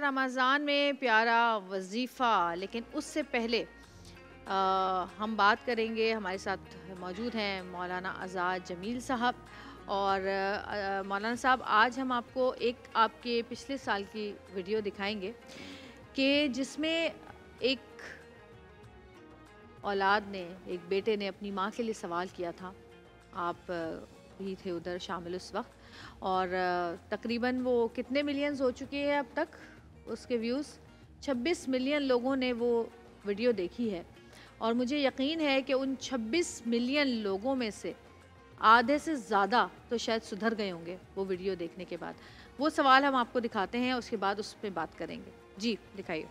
رمضان میں پیارا وظیفہ، لیکن اس سے پہلے ہم بات کریں گے. ہمارے ساتھ موجود ہیں مولانا آزاد جمیل صاحب. اور مولانا صاحب، آج ہم آپ کو ایک آپ کے پچھلے سال کی ویڈیو دکھائیں گے کہ جس میں ایک اولاد نے، ایک بیٹے نے اپنی ماں کے لیے سوال کیا تھا. آپ بھی تھے ادھر شامل اس وقت، اور تقریباً وہ کتنے ملینز ہو چکے ہیں اب تک اس کے ویوز؟ 26 ملین لوگوں نے وہ ویڈیو دیکھی ہے. اور مجھے یقین ہے کہ ان 26 ملین لوگوں میں سے آدھے سے زیادہ تو شاید سدھر گئے ہوں گے وہ ویڈیو دیکھنے کے بعد. وہ سوال ہم آپ کو دکھاتے ہیں، اس کے بعد اس پہ بات کریں گے. جی دکھائیے.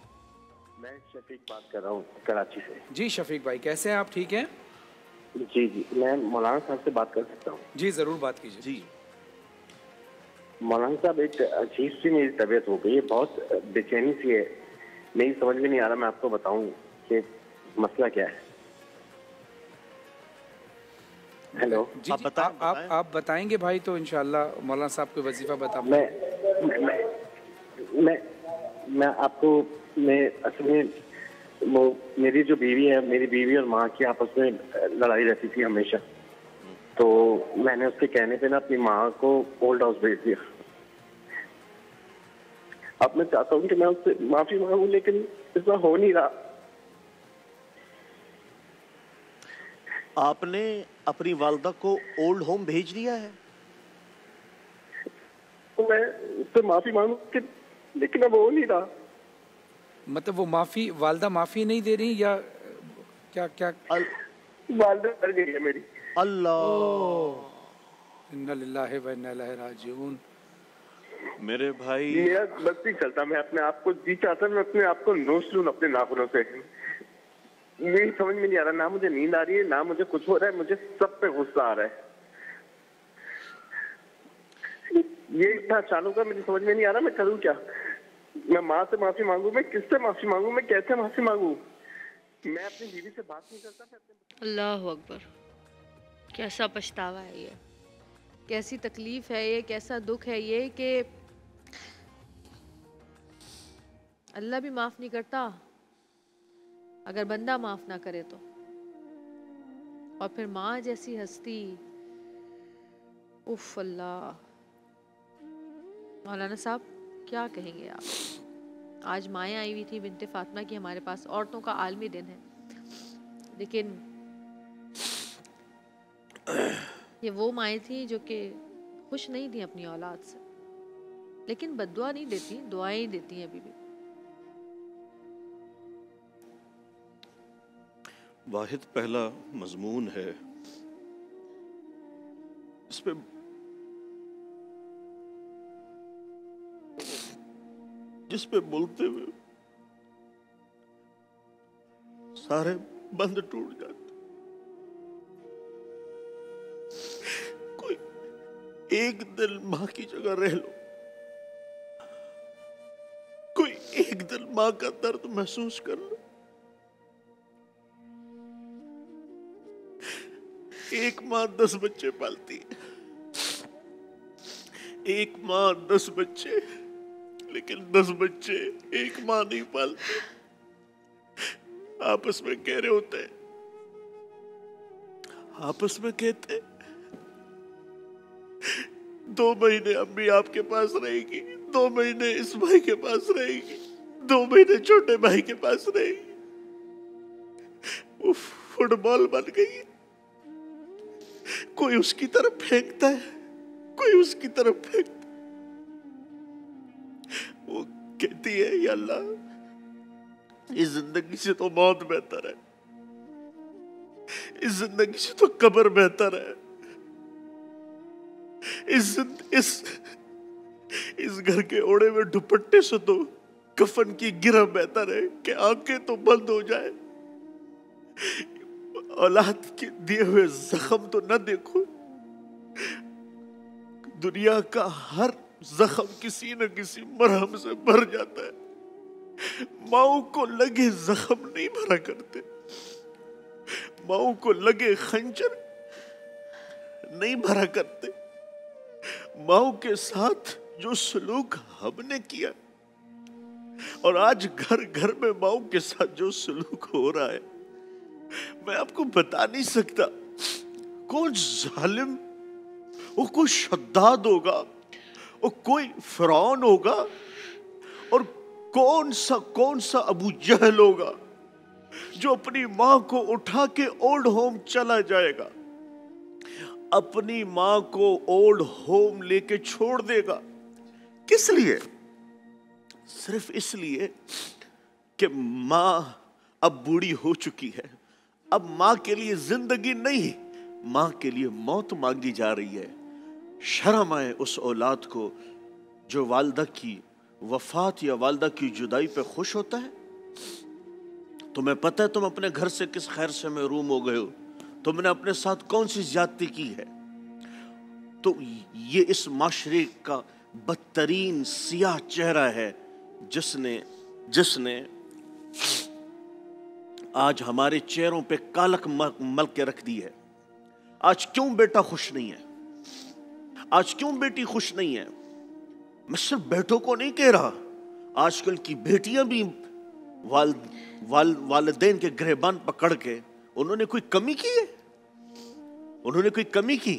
میں شفیق بات کر رہا ہوں کراچی سے. جی شفیق بھائی، کیسے ہیں آپ؟ ٹھیک ہیں؟ جی میں مولانا صاحب سے بات کر سکتا ہوں؟ جی ضرور بات کیجیے. جی مولانا صاحب، ایک عجیب سی میری طبیعت ہو گئی ہے، بہت بے چینی سی ہے، میری سمجھ میں نہیں آ رہا میں آپ کو بتاؤں کہ مسئلہ کیا ہے. ہیلو جی آپ بتائیں گے بھائی، تو انشاءاللہ مولانا صاحب کو وظیفہ بتا. میں آپ کو اصل میں میری جو بیوی ہے، میری بیوی اور ماں کی آپس میں لڑائی رہتی تھی ہمیشہ. تو میں نے اس کے کہنے پہ نا اپنی ماں کو اولڈ ہاؤس بھیج دیا. اب میں چاہتا ہوں کہ میں اس سے معافی مانگوں، لیکن اس طرح ہو نہیں رہا. آپ نے اپنی والدہ کو اولڈ ہوم بھیج دیا ہے؟ تو میں اس سے معافی مانگوں لیکن اب ہو نہیں رہا. مطلب وہ والدہ معافی نہیں دے رہی یا کیا؟ والدہ مر گئی ہے میری. اللہ انا للہ و انا الیہ راجعون. میرے بھائی میرا بس نہیں چلتا، میں اپنے آپ کو جی چاہتا، میں اپنے آپ کو نوچ لوں اپنے ناخنوں سے. میری سمجھ میں نہیں آ رہا، نہ مجھے نیند آ رہی ہے، نہ مجھے کچھ ہو رہا ہے، مجھے سب پہ غصہ آ رہا ہے. یہ اتنا اچانک ہے، مجھے سمجھ میں نہیں آ رہا میں کروں کیا. میں ماں سے معافی مانگوں، میں کس سے معافی مانگوں، میں کیسے معافی مانگوں. میں اپنی بیوی سے بات نہیں کرتا. اللہ اکبر، کیسا پچھتاوا ہے یہ، کیسی تکلیف ہے یہ، کیسا دکھ ہے یہ کہ اللہ بھی معاف نہیں کرتا اگر بندہ معاف نہ کرے تو. اور پھر ماں جیسی ہستی، اف اللہ. مولانا صاحب کیا کہیں گے آپ؟ آج مائیں آئی ہوئی تھی بنت فاطمہ کی ہمارے پاس. عورتوں کا عالمی دن ہے، لیکن یہ وہ مائیں تھیں جو کہ خوش نہیں تھیں اپنی اولاد سے، لیکن بد دعا نہیں دیتی، دعائیں دیتی ہیں ابھی بھی. واحد پہلا مضمون ہے، جس پہ بولتے ہوئے سارے بند ٹوٹ جاتے. کوئی ایک دن ماں کی جگہ رہ لو، کوئی ایک دن ماں کا درد محسوس کر لو. ایک ماں 10 بچے پالتی ہے، ایک ماں 10 بچے، لیکن 10 بچے ایک ماں نہیں پالتے. آپس میں کہہ رہے ہوتے ہیں، آپس میں کہتے 2 مہینے امی آپ کے پاس رہے گی، 2 مہینے اس بھائی کے پاس رہے گی، 2 مہینے چھوٹے بھائی کے پاس رہے گی. وہ فٹ بال بن گئی، کوئی اس کی طرف پھینکتا ہے، کوئی اس کی طرف پھینکتا ہے. وہ کہتی ہے یا اللہ، اس زندگی سے تو موت بہتر ہے، اس زندگی سے تو قبر بہتر ہے، اس گھر کے اوڑے میں دوپٹے سے تو کفن کی گرہ بہتر ہے کہ آنکھیں تو بند ہو جائے. اولاد کے دیے ہوئے زخم تو نہ دیکھو. دنیا کا ہر زخم کسی نہ کسی مرہم سے بھر جاتا ہے. ماؤں کو لگے زخم نہیں بھرا کرتے، ماؤں کو لگے خنجر نہیں بھرا کرتے. ماؤں کے ساتھ جو سلوک ہم نے کیا اور آج گھر گھر میں ماؤں کے ساتھ جو سلوک ہو رہا ہے میں آپ کو بتا نہیں سکتا. کون ظالم، وہ کوئی شداد ہوگا، وہ کوئی فرعون ہوگا، اور کون سا ابو جہل ہوگا جو اپنی ماں کو اٹھا کے اولڈ ہوم چلا جائے گا، اپنی ماں کو اولڈ ہوم لے کے چھوڑ دے گا. کس لیے؟ صرف اس لیے کہ ماں اب بوڑھی ہو چکی ہے. اب ماں کے لیے زندگی نہیں، ماں کے لیے موت مانگی جا رہی ہے. شرم آئے اس اولاد کو جو والدہ کی وفات یا والدہ کی جدائی پہ خوش ہوتا ہے. تمہیں پتہ ہے تم اپنے گھر سے کس خیر سے محروم ہو گئے ہو، تم نے اپنے ساتھ کون سی زیادتی کی ہے. تو یہ اس معاشرے کا بدترین سیاہ چہرہ ہے جس نے آج ہمارے چہروں پہ کالک مل کے رکھ دی ہے. آج کیوں بیٹا خوش نہیں ہے؟ آج کیوں بیٹی خوش نہیں ہے؟ میں صرف بیٹوں کو نہیں کہہ رہا، آج کل کی بیٹیاں بھی والدین کے گریبان پکڑ کے انہوں نے کوئی کمی کی ہے؟ انہوں نے کوئی کمی کی؟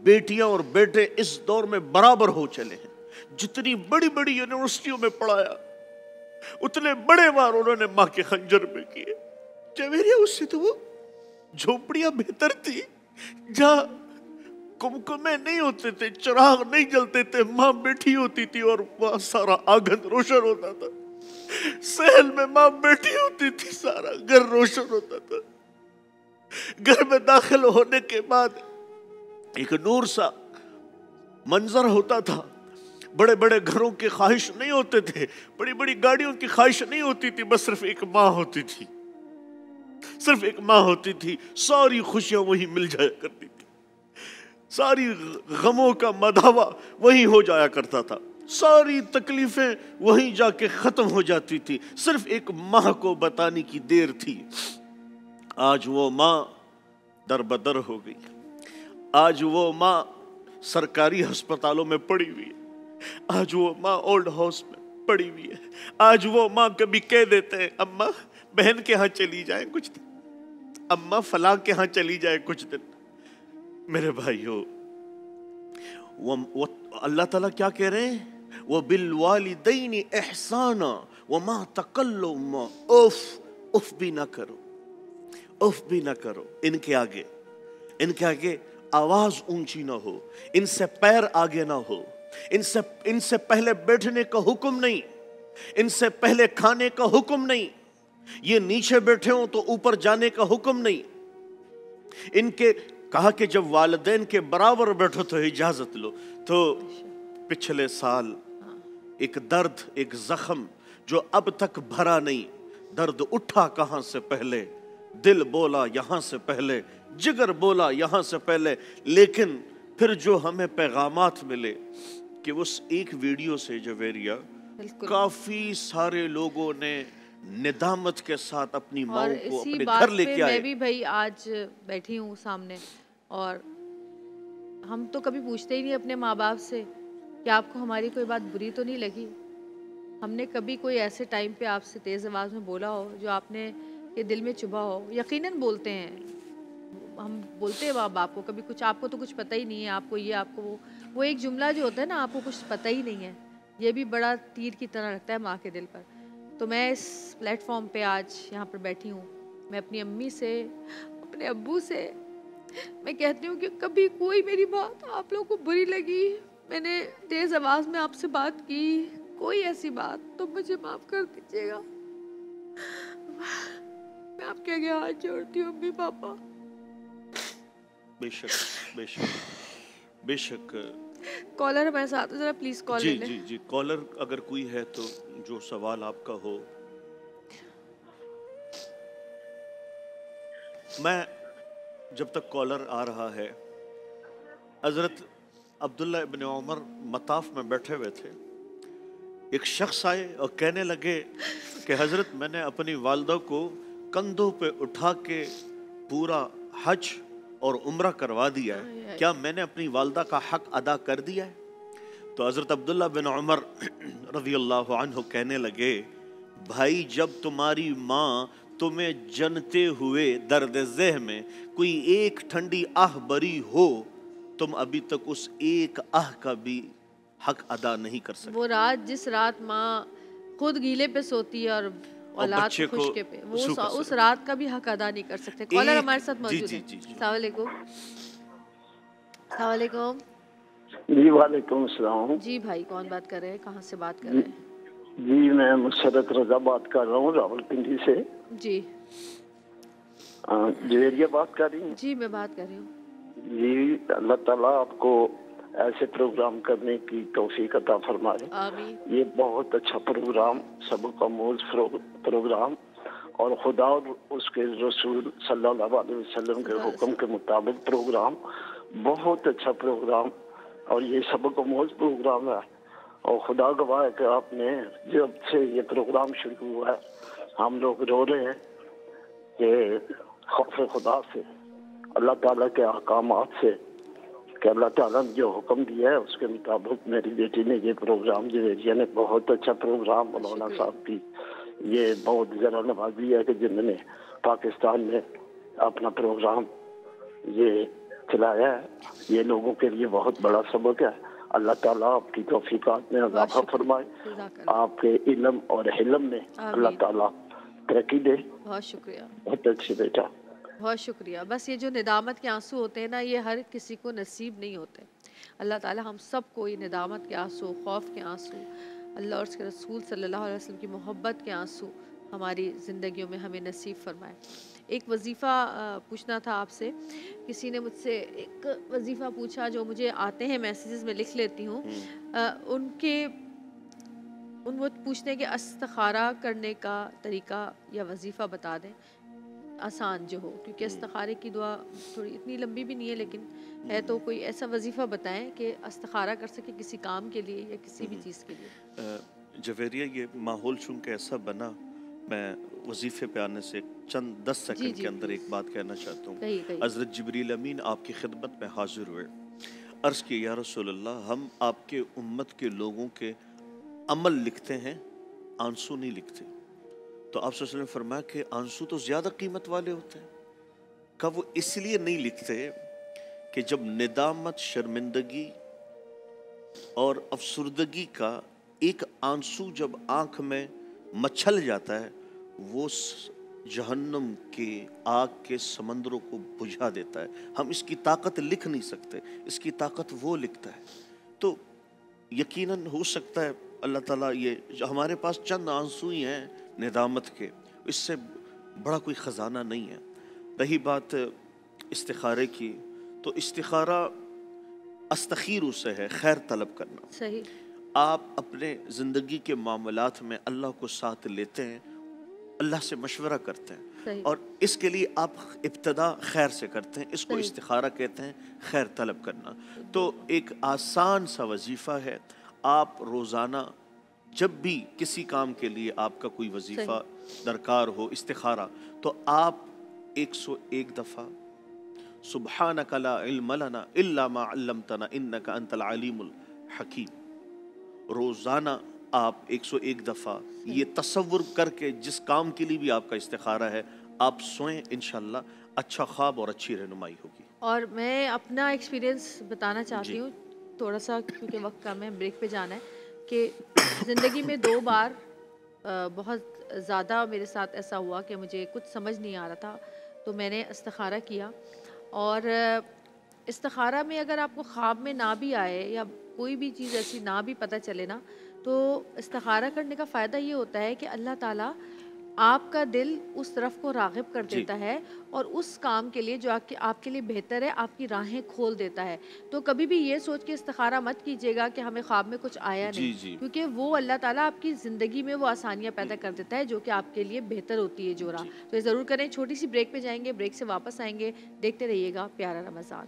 بیٹیاں اور بیٹے اس دور میں برابر ہو چلے ہیں. جتنی بڑی بڑی یونیورسٹیوں میں پڑھایا اتنے بڑے وار انہوں نے ماں کے خنجر میں کیے. اس سے تو وہ جھوپڑیاں بہتر تھی جہاں کمکمے نہیں ہوتے تھے، چراغ نہیں جلتے تھے، ماں بیٹھی ہوتی تھی اور وہاں سارا آنگن روشن ہوتا تھا. سہل میں ماں بیٹھی ہوتی تھی، سارا گھر روشن ہوتا تھا. گھر میں داخل ہونے کے بعد ایک نور سا منظر ہوتا تھا. بڑے بڑے گھروں کی خواہش نہیں ہوتے تھے، بڑی بڑی گاڑیوں کی خواہش نہیں ہوتی تھی، بس صرف ایک ماں ہوتی تھی. صرف ایک ماں ہوتی تھی، ساری خوشیاں وہی مل جایا کرتی تھی، ساری غموں کا مداوا وہی ہو جایا کرتا تھا، ساری تکلیفیں وہیں جا کے ختم ہو جاتی تھی. صرف ایک ماں کو بتانے کی دیر تھی. آج وہ ماں در بدر ہو گئی. آج وہ ماں سرکاری ہسپتالوں میں پڑی ہوئی ہے. آج وہ ماں اولڈ ہاؤس میں پڑی ہوئی ہے. آج وہ ماں کبھی کہہ دیتے ہیں اماں بہن کے ہاں چلی جائیں کچھ دن، اماں فلاں کے ہاں چلی جائیں کچھ دن. میرے بھائیو، اللہ تعالیٰ کیا کہہ رہے ہیں؟ وَبِالْوَالِدَيْنِ إِحْسَانًا وَمَا تَقَلُّمَا اف بھی نہ کرو، اف بھی نہ کرو. ان کے آگے آواز اونچی نہ ہو، ان سے پیر آگے نہ ہو، ان سے پہلے بیٹھنے کا حکم نہیں، ان سے پہلے کھانے کا حکم نہیں، یہ نیچے بیٹھے ہوں تو اوپر جانے کا حکم نہیں. ان کے کہا کہ جب والدین کے برابر بیٹھو تو اجازت لو. تو پچھلے سال ایک درد، ایک زخم جو اب تک بھرا نہیں، درد اٹھا کہاں سے پہلے، دل بولا یہاں سے پہلے، جگر بولا یہاں سے پہلے. لیکن پھر جو ہمیں پیغامات ملے کہ اس ایک ویڈیو سے جویریہ کافی سارے لوگوں نے ندامت کے ساتھ اپنی ماں کو اپنے گھر لے کے آئے. میں بھی بھائی آج بیٹھی ہوں سامنے، اور ہم تو کبھی پوچھتے ہی نہیں اپنے ماں باپ سے کہ آپ کو ہماری کوئی بات بری تو نہیں لگی. ہم نے کبھی کوئی ایسے ٹائم پہ آپ سے تیز آواز میں بولا ہو جو آپ نے کے دل میں چبھا ہو؟ یقیناً بولتے ہیں، ہم بولتے ہیں ماں باپ کو کبھی کچھ آپ کو تو کچھ پتہ ہی نہیں ہے، آپ کو یہ، آپ کو وہ ایک جملہ جو ہوتا ہے نا، آپ کو کچھ پتہ ہی نہیں ہے، یہ بھی بڑا تیر کی طرح لگتا ہے ماں کے دل پر. تو میں اس پلیٹ فارم پہ آج یہاں پر بیٹھی ہوں، میں اپنی امی سے، اپنے ابو سے میں کہتی ہوں کہ کبھی کوئی میری بات آپ لوگوں کو بری لگی، میں نے تیز آواز میں آپ سے بات کی، کوئی ایسی بات، تو مجھے معاف کر دیجیے گا. میں آپ کے آگے ہاتھ جوڑتی ہوں امی پاپا. بے شک بے شک بے شک. کالر ہمارے ساتھ ذرا پلیز کال لے لیں. جی کالر اگر کوئی ہے تو جو سوال آپ کا ہو. میں جب تک کالر آ رہا ہے، حضرت عبداللہ ابن عمر مطاف میں بیٹھے ہوئے تھے، ایک شخص آئے اور کہنے لگے کہ حضرت میں نے اپنی والدہ کو کندھوں پہ اٹھا کے پورا حج اور عمرہ کروا دیا ہے، کیا میں نے اپنی والدہ کا حق ادا کر دیا ہے؟ تو حضرت عبداللہ بن عمر رضی اللہ عنہ کہنے لگے بھائی جب تمہاری ماں تمہیں جنتے ہوئے درد ذہ میں کوئی ایک ٹھنڈی آہ بری ہو تم ابھی تک اس ایک آہ کا بھی حق ادا نہیں کر سکتے. وہ رات جس رات ماں خود گیلے پہ سوتی ہے اور اولاد بچے کو خشکے پہ، وہ سوکھا اس رات کا بھی حق ادا نہیں کر سکتے. کالر ہمارے ساتھ موجود ہے. السلام علیکم. السلام علیکم. جی وعلیکم السلام. جی بھائی کون بات کر رہے ہیں، کہاں سے بات کر رہے ہیں؟ جی میں مسرت رضا بات کر رہا ہوں راول پنڈی سے. جی جویریہ بات کر رہی ہیں؟ جی میں بات کر رہی ہوں. جی اللہ تعالیٰ آپ کو ایسے پروگرام کرنے کی توفیق عطا فرمائے. آمین. یہ بہت اچھا پروگرام، سبق آموز پروگرام، اور خدا اور اس کے رسول صلی اللہ علیہ وسلم کے حکم کے مطابق پروگرام، بہت اچھا پروگرام، اور یہ سبق آموز پروگرام ہے. اور خدا گواہ ہے کہ آپ نے جب سے یہ پروگرام شروع ہوا ہے ہم لوگ رو رہے ہیں کہ خوف خدا سے، اللہ تعالیٰ کے احکامات سے، کہ اللہ تعالیٰ نے جو حکم دیا ہے اس کے مطابق میری بیٹی نے یہ پروگرام جویریہ نے بہت اچھا پروگرام، مولانا صاحب کی یہ بہت ذرا نوازی ہے کہ جنہوں نے پاکستان میں اپنا پروگرام یہ چلایا ہے. یہ لوگوں کے لیے بہت بڑا سبق ہے. اللہ تعالیٰ آپ کی توفیقات میں اضافہ فرمائے، آپ کے علم اور حلم میں اللہ تعالیٰ ترقی دے. بہت شکریہ. بہت اچھی بیٹا. بہت شکریہ. بس یہ جو ندامت کے آنسو ہوتے ہیں نا، یہ ہر کسی کو نصیب نہیں ہوتے. اللہ تعالیٰ ہم سب کو یہ ندامت کے آنسو، خوف کے آنسو، اللہ اور اس کے رسول صلی اللہ علیہ وسلم کی محبت کے آنسو ہماری زندگیوں میں ہمیں نصیب فرمائے. ایک وظیفہ پوچھنا تھا آپ سے. کسی نے مجھ سے ایک وظیفہ پوچھا جو مجھے آتے ہیں میسیجز میں لکھ لیتی ہوں. وہ پوچھتے ہیں کہ استخارہ کرنے کا طریقہ یا وظیفہ بتا دیں آسان جو ہو، کیونکہ استخارے کی دعا تھوڑی اتنی لمبی بھی نہیں ہے لیکن ہے. تو کوئی ایسا وظیفہ بتائیں کہ استخارہ کر سکے کسی کام کے لیے یا کسی بھی چیز کے لیے. جویریہ یہ ماحول چونکہ ایسا بنا، میں وظیفے پہ آنے سے چند 10 سیکنڈ کے اندر ایک بات کہنا چاہتا ہوں. حضرت جبریل امین آپ کی خدمت میں حاضر ہوئے، عرض کی یا رسول اللہ ہم آپ کے امت کے لوگوں کے عمل لکھتے ہیں، آنسو نہیں لکھتے. تو آپ صلی اللہ علیہ وسلم نے فرمایا کہ آنسو تو زیادہ قیمت والے ہوتے ہیں. کہ وہ اس لیے نہیں لکھتے کہ جب ندامت، شرمندگی اور افسردگی کا ایک آنسو جب آنکھ میں مچھل جاتا ہے وہ جہنم کے آگ کے سمندروں کو بجھا دیتا ہے. ہم اس کی طاقت لکھ نہیں سکتے، اس کی طاقت وہ لکھتا ہے. تو یقیناً ہو سکتا ہے اللہ تعالیٰ یہ ہمارے پاس چند آنسو ہی ہیں ندامت کے، اس سے بڑا کوئی خزانہ نہیں ہے. رہی بات استخارے کی، تو استخارہ استخیر سے ہے خیر طلب کرنا. صحیح. آپ اپنے زندگی کے معاملات میں اللہ کو ساتھ لیتے ہیں، اللہ سے مشورہ کرتے ہیں، اور اس کے لیے آپ ابتدا خیر سے کرتے ہیں. اس کو استخارہ کہتے ہیں، خیر طلب کرنا. تو ایک آسان سا وظیفہ ہے. آپ روزانہ جب بھی کسی کام کے لیے آپ کا کوئی وظیفہ درکار ہو، استخارہ، تو آپ 101 دفعہ سبحانک لا علم لنا الا ما علمتنا انک انت العلیم الحکیم، روزانہ آپ 101 دفعہ یہ تصور کر کے جس کام کے لیے بھی آپ کا استخارہ ہے آپ سوئیں، انشاءاللہ اچھا خواب اور اچھی رہنمائی ہوگی. اور میں اپنا ایکسپیرینس بتانا چاہتی ہوں تھوڑا سا، کیونکہ وقت کم ہے، بریک پہ جانا ہے. کہ زندگی میں 2 بار بہت زیادہ میرے ساتھ ایسا ہوا کہ مجھے کچھ سمجھ نہیں آ رہا تھا، تو میں نے استخارہ کیا. اور استخارہ میں اگر آپ کو خواب میں نہ بھی آئے یا کوئی بھی چیز ایسی نہ بھی پتہ چلے نا، تو استخارہ کرنے کا فائدہ یہ ہوتا ہے کہ اللہ تعالیٰ آپ کا دل اس طرف کو راغب کر دیتا ہے اور اس کام کے لیے جو آپ کے لیے بہتر ہے آپ کی راہیں کھول دیتا ہے. تو کبھی بھی یہ سوچ کے استخارہ مت کیجیے گا کہ ہمیں خواب میں کچھ آیا نہیں، کیونکہ وہ اللہ تعالیٰ آپ کی زندگی میں وہ آسانیاں پیدا کر دیتا ہے جو کہ آپ کے لیے بہتر ہوتی ہے جو راہ. تو یہ ضرور کریں. چھوٹی سی بریک پہ جائیں گے، بریک سے واپس آئیں گے. دیکھتے رہیے گا پیارا رمضان.